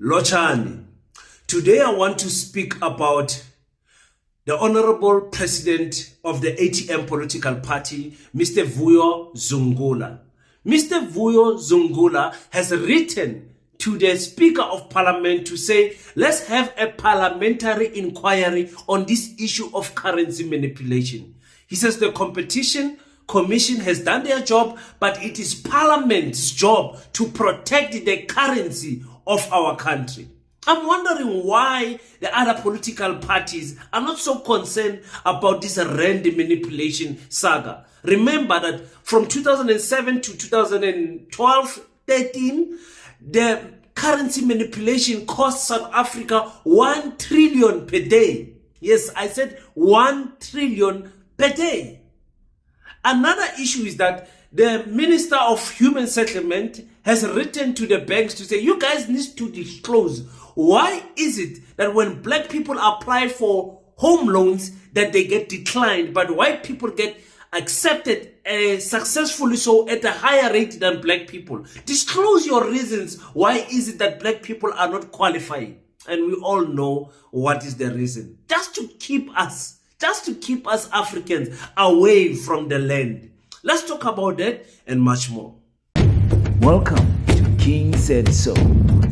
Lochani. Today I want to speak about the Honorable President of the ATM political party, Mr. Vuyo ZUNGULA. Mr. Vuyo ZUNGULA has written to the Speaker of Parliament to say, let's have a parliamentary inquiry on this issue of currency manipulation. He says the Competition Commission has done their job, but it is Parliament's job to protect the currency of our country. I'm wondering why the other political parties are not so concerned about this rand manipulation saga. Remember that from 2007 to 2012-13, the currency manipulation cost South Africa 1 trillion per day. Yes, I said 1 trillion per day. Another issue is that the Minister of Human Settlement has written to the banks to say, you guys need to disclose. Why is it that when black people apply for home loans that they get declined, but white people get accepted successfully so at a higher rate than black people? Disclose your reasons. Why is it that black people are not qualifying? And we all know what is the reason. Just to keep us Africans away from the land. Let's talk about that and much more. Welcome to King Said So,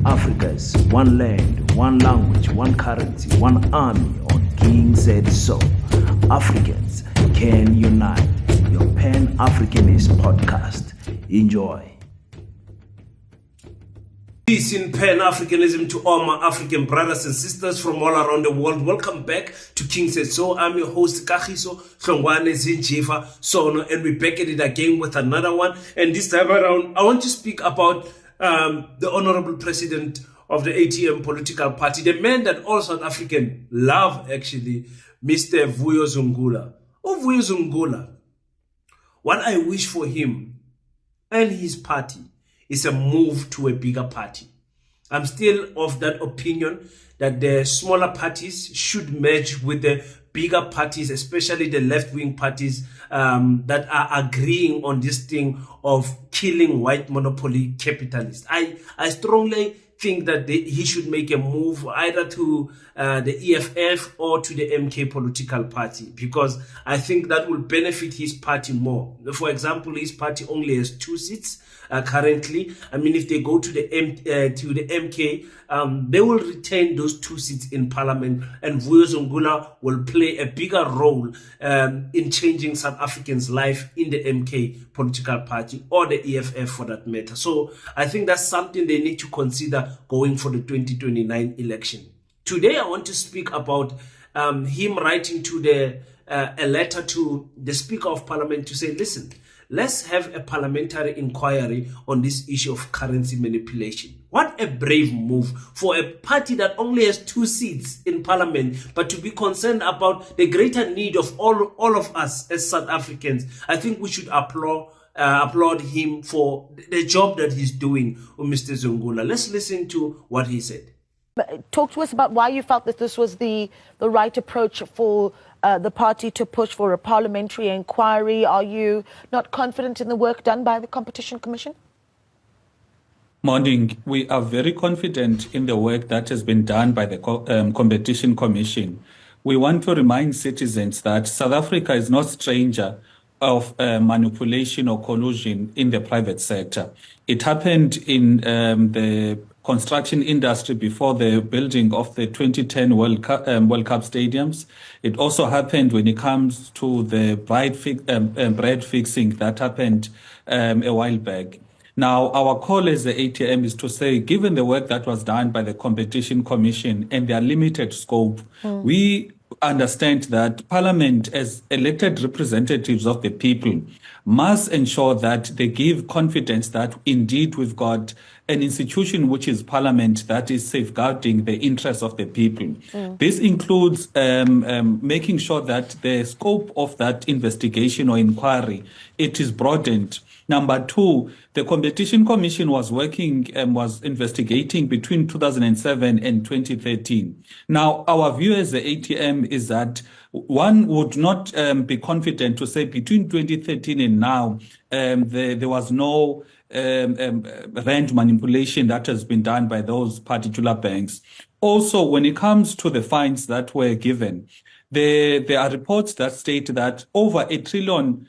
Africa's one land, one language, one currency, one army on King Said So. Africans can unite. Your Pan-Africanist podcast. Enjoy. Peace in Pan-Africanism to all my African brothers and sisters from all around the world. Welcome back to King Said So. I'm your host, Kagiso Hlongwane Zinjiva Sono, and we're back at it again with another one. And this time around, I want to speak about the Honorable President of the ATM political party, the man that all South Africans love, actually, Mr. Vuyo ZUNGULA. Oh, Vuyo ZUNGULA. What I wish for him and his party is a move to a bigger party. I'm still of that opinion that the smaller parties should merge with the bigger parties, especially the left-wing parties that are agreeing on this thing of killing white monopoly capitalists. I strongly think that he should make a move either to the EFF or to the MK political party, because I think that will benefit his party more. For example, his party only has 2 seats currently. I mean, if they go to the MK, they will retain those 2 seats in parliament, and Vuyo ZUNGULA will play a bigger role in changing South Africans' life in the MK political party or the EFF for that matter. So I think that's something they need to consider going for the 2029 election. Today, I want to speak about him writing to a letter to the Speaker of Parliament to say, listen, let's have a parliamentary inquiry on this issue of currency manipulation. What a brave move for a party that only has 2 seats in parliament, but to be concerned about the greater need of all of us as South Africans. I think we should applaud him for the job that he's doing with Mr. ZUNGULA. Let's listen to what he said. Talk to us about why you felt that this was the right approach for the party to push for a parliamentary inquiry. Are you not confident in the work done by the Competition Commission? Morning. We are very confident in the work that has been done by the Competition Commission. We want to remind citizens that South Africa is not stranger of manipulation or collusion in the private sector. It happened in the construction industry before the building of the 2010 World Cup stadiums. It also happened when it comes to the bread fixing that happened a while back. Now, our call as the ATM is to say, given the work that was done by the Competition Commission and their limited scope, we understand that Parliament, as elected representatives of the people, must ensure that they give confidence that indeed we've got an institution which is Parliament that is safeguarding the interests of the people. This includes making sure that the scope of that investigation or inquiry, it is broadened. Number 2, the Competition Commission was working and was investigating between 2007 and 2013. Now, our view as the ATM is that one would not be confident to say between 2013 and now there was no rand manipulation that has been done by those particular banks. Also, when it comes to the fines that were given, there are reports that state that over R1 trillion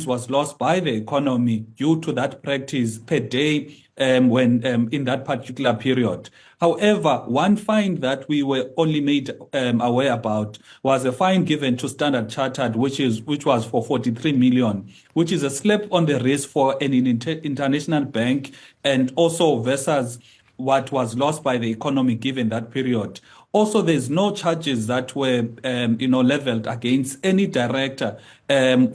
was lost by the economy due to that practice per day when in that particular period. However, one fine that we were only made aware about was a fine given to Standard Chartered, which was for 43 million, which is a slap on the wrist for an international bank, and also versus what was lost by the economy given that period. Also, there's no charges that were, leveled against any director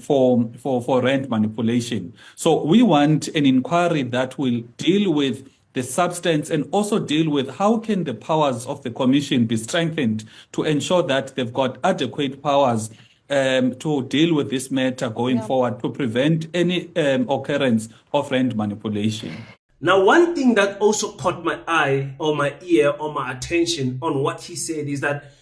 for rent manipulation. So we want an inquiry that will deal with the substance and also deal with how can the powers of the commission be strengthened to ensure that they've got adequate powers to deal with this matter going forward to prevent any occurrence of rent manipulation. Now, one thing that also caught my eye or my ear or my attention on what he said is that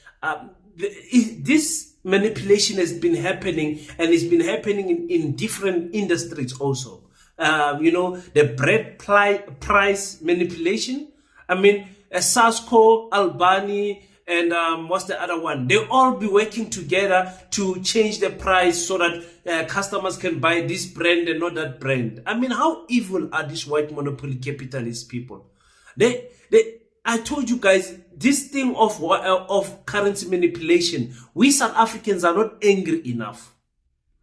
this manipulation has been happening, and it's been happening in different industries also. The bread price manipulation. I mean, Sasco, Albany, and what's the other one? They all be working together to change the price so that customers can buy this brand and not that brand. I mean, how evil are these white monopoly capitalist people? I told you guys, this thing of currency manipulation, we South Africans are not angry enough.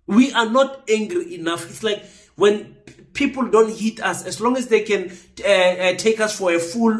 We are not angry enough. It's like when people don't hit us, as long as they can take us for a fool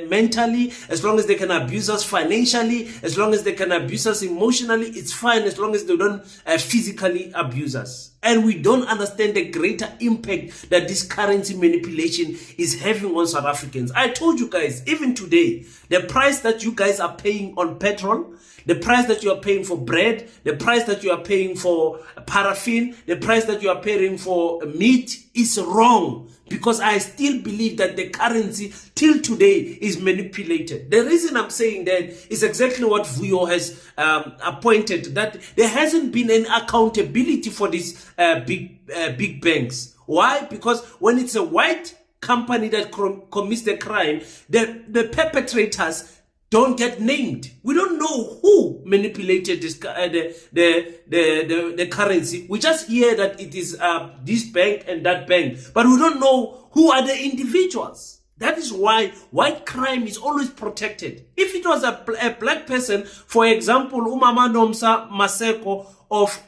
mentally, as long as they can abuse us financially, as long as they can abuse us emotionally, it's fine, as long as they don't physically abuse us. And we don't understand the greater impact that this currency manipulation is having on South Africans. I told you guys, even today, the price that you guys are paying on petrol, the price that you are paying for bread, the price that you are paying for paraffin, the price that you are paying for meat is wrong, because I still believe that the currency till today is manipulated. The reason I'm saying that is exactly what Vuyo has appointed, that there hasn't been any accountability for these big banks. Why? Because when it's a white company that commits the crime, the perpetrators don't get named. We don't know who manipulated this the currency. We just hear that it is this bank and that bank, but we don't know who are the individuals. That is why white crime is always protected. If it was a black person, for example, Umama Nomsa Maseko of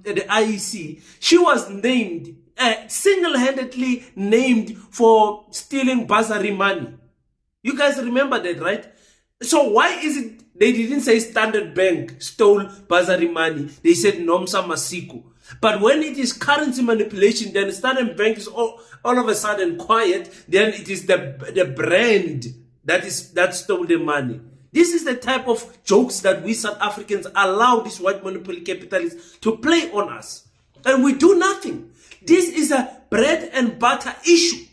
the IEC, she was named, single-handedly named for stealing bursary money. You guys remember that, right? So why is it they didn't say Standard Bank stole bursary money? They said Nomsa Masiko. But when it is currency manipulation, then Standard Bank is all of a sudden quiet. Then it is the brand that stole the money. This is the type of jokes that we South Africans allow these white monopoly capitalists to play on us. And we do nothing. This is a bread and butter issue.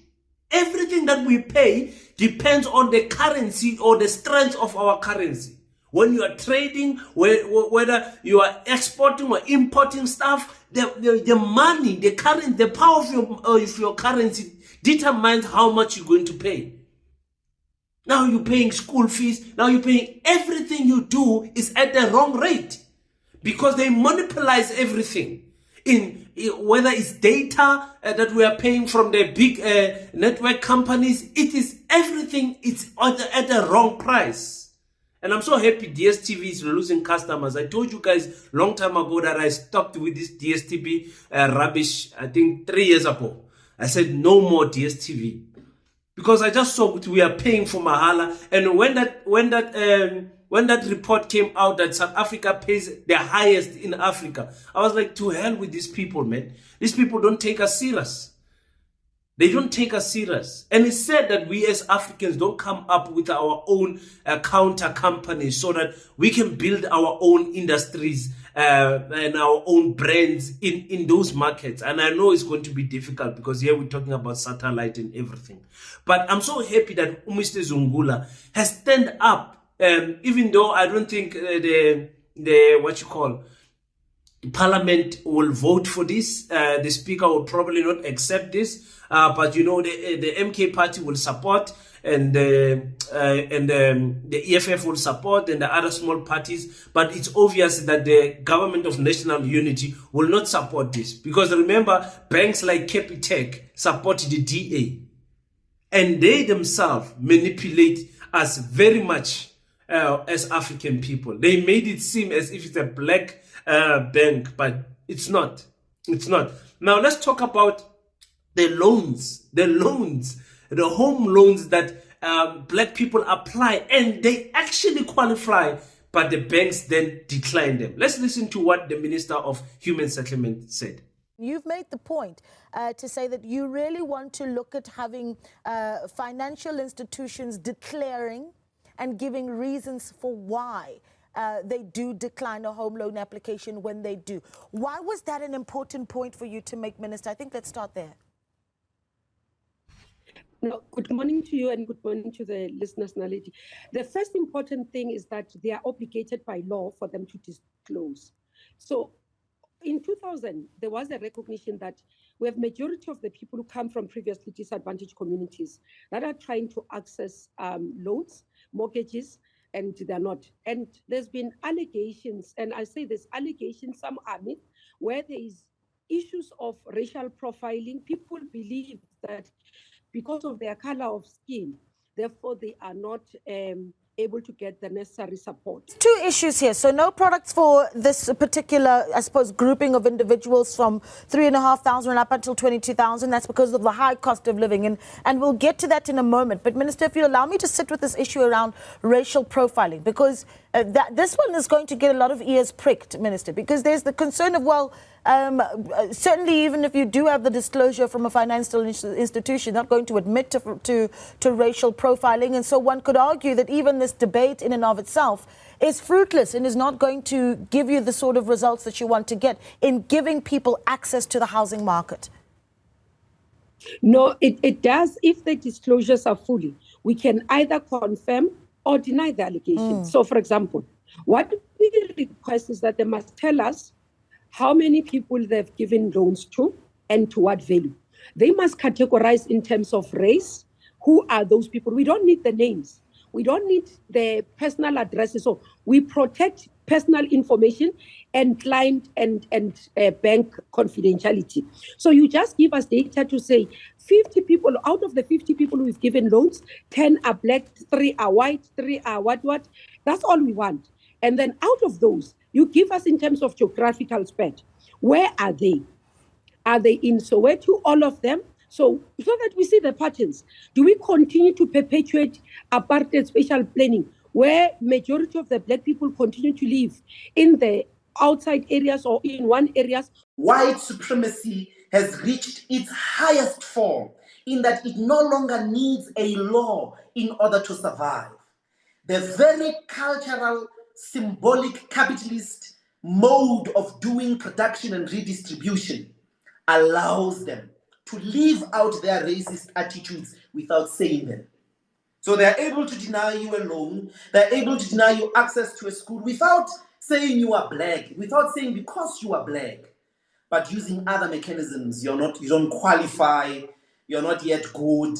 Everything that we pay depends on the currency or the strength of our currency. When you are trading, whether you are exporting or importing stuff, the money, the power of your currency determines how much you're going to pay. Now you're paying school fees. Now you're paying everything you do is at the wrong rate, because they monopolize everything. In whether it's data that we are paying from the big network companies, it is everything. It's at the wrong price. And I'm so happy DSTV is losing customers. I told you guys long time ago that I stopped with this DSTV rubbish. I think 3 years ago, I said no more DSTV, because I just saw we are paying for mahala. And when that report came out that South Africa pays the highest in Africa, I was like, to hell with these people, man. These people don't take us serious. They don't take us serious. And it's said that we as Africans don't come up with our own counter companies so that we can build our own industries and our own brands in those markets. And I know it's going to be difficult, because here we're talking about satellite and everything. But I'm so happy that Mr. Zungula has stand up. Even though I don't think Parliament will vote for this, the Speaker will probably not accept this. but you know the MK party will support, and the EFF will support, and the other small parties. But it's obvious that the government of national unity will not support this, because remember, banks like Capitec support the DA, and they themselves manipulate us very much as African people. They made it seem as if it's a black bank, but it's not. It's not. Now let's talk about the loans, the home loans that black people apply, and they actually qualify, but the banks then decline them. Let's listen to what the Minister of Human Settlement said. You've made the point to say that you really want to look at having financial institutions declaring and giving reasons for why they do decline a home loan application when they do. Why was that an important point for you to make, Minister? I think let's start there. No, good morning to you and good morning to the listeners, Naledi. The first important thing is that they are obligated by law for them to disclose. So in 2000, there was a recognition that we have majority of the people who come from previously disadvantaged communities that are trying to access loans, mortgages, and they're not. And there's been allegations, and I say there's allegations, some are myth, where there is issues of racial profiling. People believe that because of their color of skin, therefore they are not able to get the necessary support. Two issues here. So no products for this particular, I suppose, grouping of individuals from 3,500 up until 22,000. That's because of the high cost of living. And we'll get to that in a moment. But Minister, if you allow me to sit with this issue around racial profiling, because this one is going to get a lot of ears pricked, Minister, because there's the concern of, well, certainly even if you do have the disclosure from a financial institution, not going to admit to racial profiling. And so one could argue that even this debate in and of itself is fruitless and is not going to give you the sort of results that you want to get in giving people access to the housing market. No, it does. If the disclosures are fully, we can either confirm or deny the allegation. So, for example, what we request is that they must tell us how many people they've given loans to and to what value. They must categorize in terms of race. Who are those people? We don't need the names. We don't need the personal addresses. So we protect personal information and client and bank confidentiality. So you just give us data to say 50 people, out of the 50 people we've given loans, 10 are black, 3 are white, 3 are what. That's all we want. And then out of those, you give us in terms of geographical spread. Where are they? Are they in Soweto, all of them? So that we see the patterns. Do we continue to perpetuate apartheid spatial planning, where majority of the black people continue to live in the outside areas or in one areas? White supremacy has reached its highest form in that it no longer needs a law in order to survive. The very cultural, symbolic capitalist mode of doing production and redistribution allows them to live out their racist attitudes without saying them. So they're able to deny you a loan, they're able to deny you access to a school without saying you are black, without saying because you are black, but using other mechanisms. You don't qualify, you're not yet good,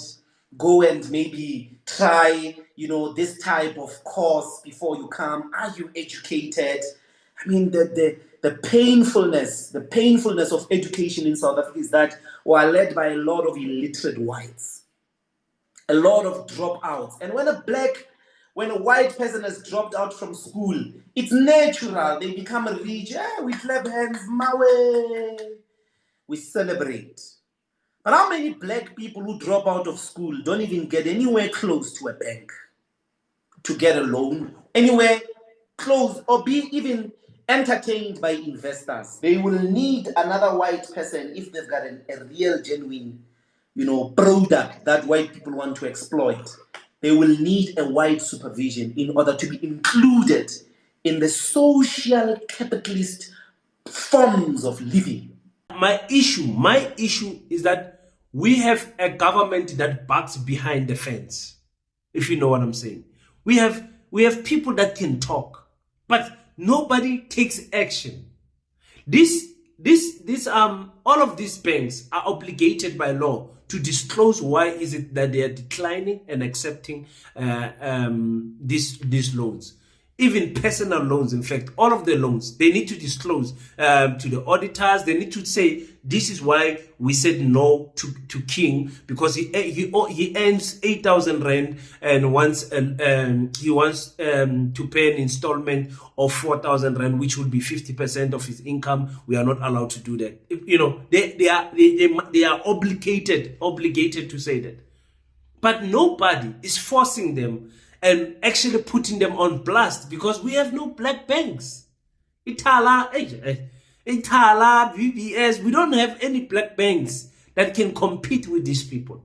go and maybe try, this type of course before you come. Are you educated? I mean, the painfulness of education in South Africa is that we are led by a lot of illiterate whites, a lot of dropouts. And when a white person has dropped out from school, it's natural. They become rich. Yeah, we clap hands, mawe. We celebrate. But how many black people who drop out of school don't even get anywhere close to a bank to get a loan, anywhere close, or be even entertained by investors? They will need another white person if they've got a real, genuine, product that white people want to exploit. They will need a white supervision in order to be included in the social capitalist forms of living. My issue is that we have a government that backs behind the fence, if you know what I'm saying. We have people that can talk, but nobody takes action. The all of these banks are obligated by law to disclose why is it that they are declining and accepting these loans. Even personal loans, in fact, all of the loans, they need to disclose to the auditors. They need to say, this is why we said no to King, because he earns 8,000 rand and he wants to pay an installment of 4,000 rand, which would be 50% of his income. We are not allowed to do that. You know, they are obligated to say that. But nobody is forcing them and actually putting them on blast, because we have no black banks. Itala, VBS, we don't have any black banks that can compete with these people.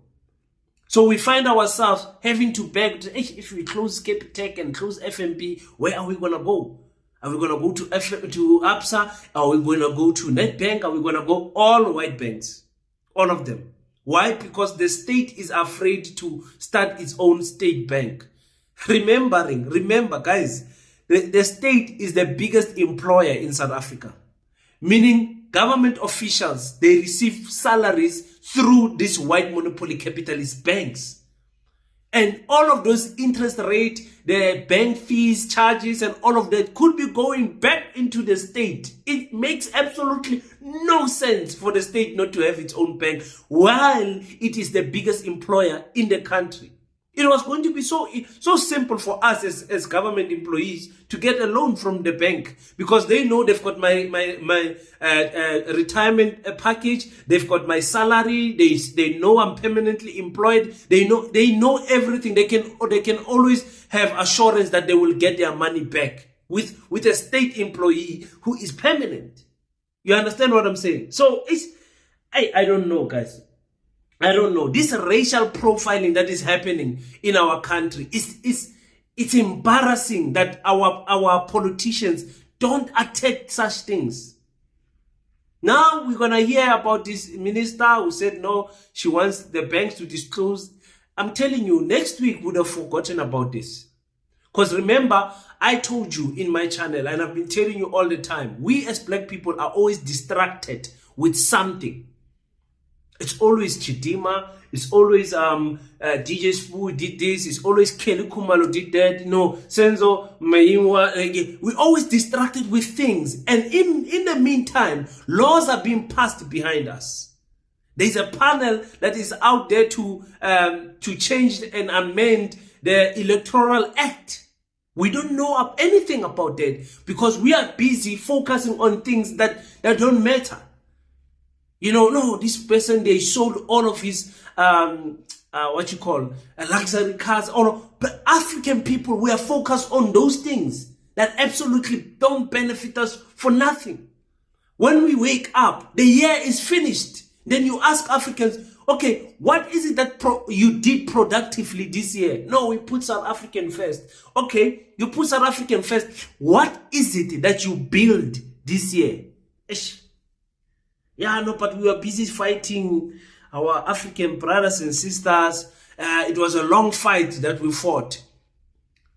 So we find ourselves having to beg, if we close Capitec and close FNB, where are we going to go? Are we going to go to ABSA? Are we going to go to Nedbank? Are we going to go all white banks? All of them. Why? Because the state is afraid to start its own state bank. Remember guys, the state is the biggest employer in South Africa, meaning government officials, they receive salaries through these white monopoly capitalist banks, and all of those interest rate, the bank fees, charges, and all of that could be going back into the state. It makes absolutely no sense for the state not to have its own bank while it is the biggest employer in the country. It was going to be so simple for us as government employees to get a loan from the bank, because they know they've got my retirement package, they've got my salary, they know I'm permanently employed, they know everything. They can always have assurance that they will get their money back with a state employee who is permanent. You understand what I'm saying? So I don't know, guys. I don't know. This racial profiling that is happening in our country it's embarrassing that our politicians don't attack such things. Now we're gonna hear about this minister who said no, she wants the banks to disclose. I'm telling you, next week would have forgotten about this. Because remember, I told you in my channel, and I've been telling you all the time, we as black people are always distracted with something. It's always Chidima, it's always DJ Spoo did this, it's always Kelly Kumalo did that, Senzo Mayimwa. We're always distracted with things. And in the meantime, laws are being passed behind us. There's a panel that is out there to change and amend the Electoral Act. We don't know anything about that because we are busy focusing on things that don't matter. This person, they sold all of his, luxury cars. But African people, we are focused on those things that absolutely don't benefit us for nothing. When we wake up, the year is finished. Then you ask Africans, okay, what is it that you did productively this year? No, we put South African first. Okay, you put South African first. What is it that you build this year? Yeah, no, but we were busy fighting our African brothers and sisters. It was a long fight that we fought.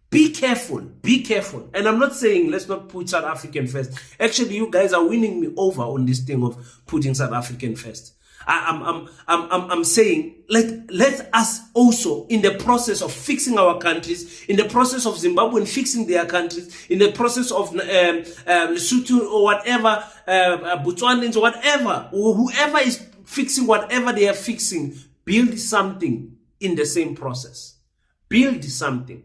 Be careful, be careful. And I'm not saying let's not put South African first. Actually, you guys are winning me over on this thing of putting South African first. I'm saying let us also, in the process of fixing our countries, in the process of Zimbabwean fixing their countries, in the process of Lesotho or whatever, Botswanans or whatever, whoever is fixing whatever they are fixing, build something in the same process. Build something.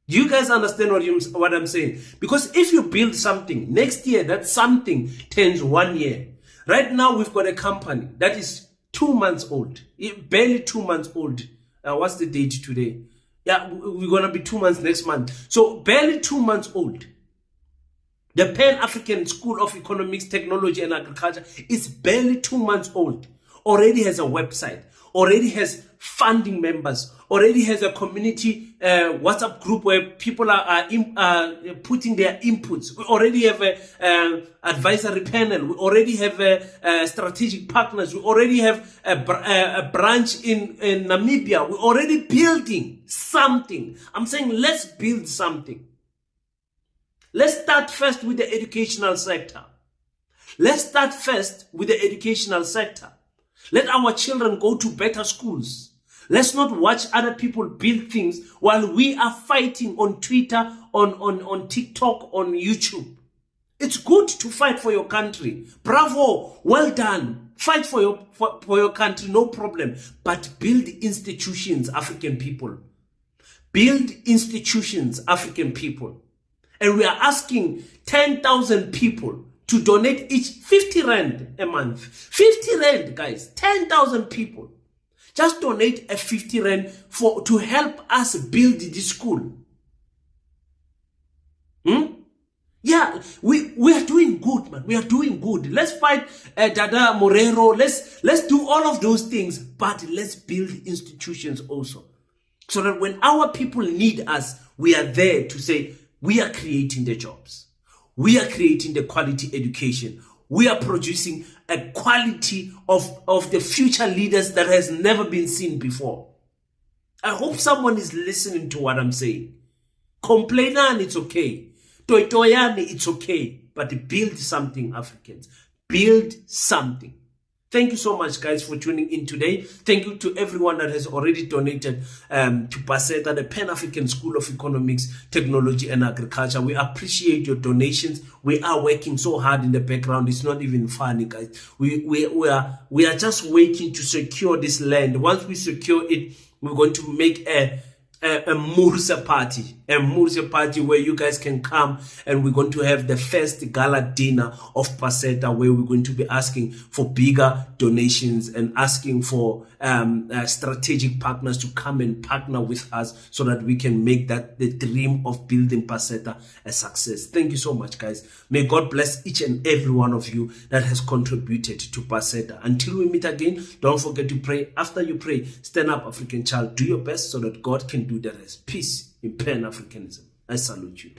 Do you guys understand what I'm saying? Because if you build something, next year that something turns 1 year. Right now, we've got a company that is 2 months old, barely 2 months old. What's the date today? Yeah, we're going to be 2 months next month. So barely 2 months old. The Pan-African School of Economics, Technology and Agriculture is barely 2 months old. Already has a website, already has funding members, already has a community WhatsApp group where people are putting their inputs. We already have a advisory panel. We already have strategic partners. We already have a branch in Namibia. We're already building something. I'm saying let's build something. Let's start first with the educational sector. Let's start first with the educational sector. Let our children go to better schools. Let's not watch other people build things while we are fighting on Twitter, on TikTok, on YouTube. It's good to fight for your country. Bravo, well done. Fight for your country, no problem. But build institutions, African people. Build institutions, African people. And we are asking 10,000 people to donate each 50 rand a month. 50 rand, guys. 10,000 people. Just donate a 50 rand to help us build this school. Yeah, we are doing good, man. We are doing good. Let's fight Dada Morero. Let's do all of those things, but let's build institutions also. So that when our people need us, we are there to say, we are creating the jobs. We are creating the quality education. We are producing a quality of the future leaders that has never been seen before. I hope someone is listening to what I'm saying. Complaining, it's okay. Toitoyani, it's okay. But build something, Africans. Build something. Thank you so much, guys, for tuning in today. Thank you to everyone that has already donated to PASETA, the Pan-African School of Economics, Technology and Agriculture. We appreciate your donations. We are working so hard in the background. It's not even funny, guys. We are just waiting to secure this land. Once we secure it, we're going to make a Mursa party where you guys can come, and we're going to have the first gala dinner of PASETA, where we're going to be asking for bigger donations and asking for strategic partners to come and partner with us so that we can make that the dream of building PASETA a success. Thank you so much, guys. May God bless each and every one of you that has contributed to PASETA. Until we meet again, don't forget to pray. After you pray, stand up, African child. Do your best so that God can do the rest. Peace in Pan-Africanism. I salute you.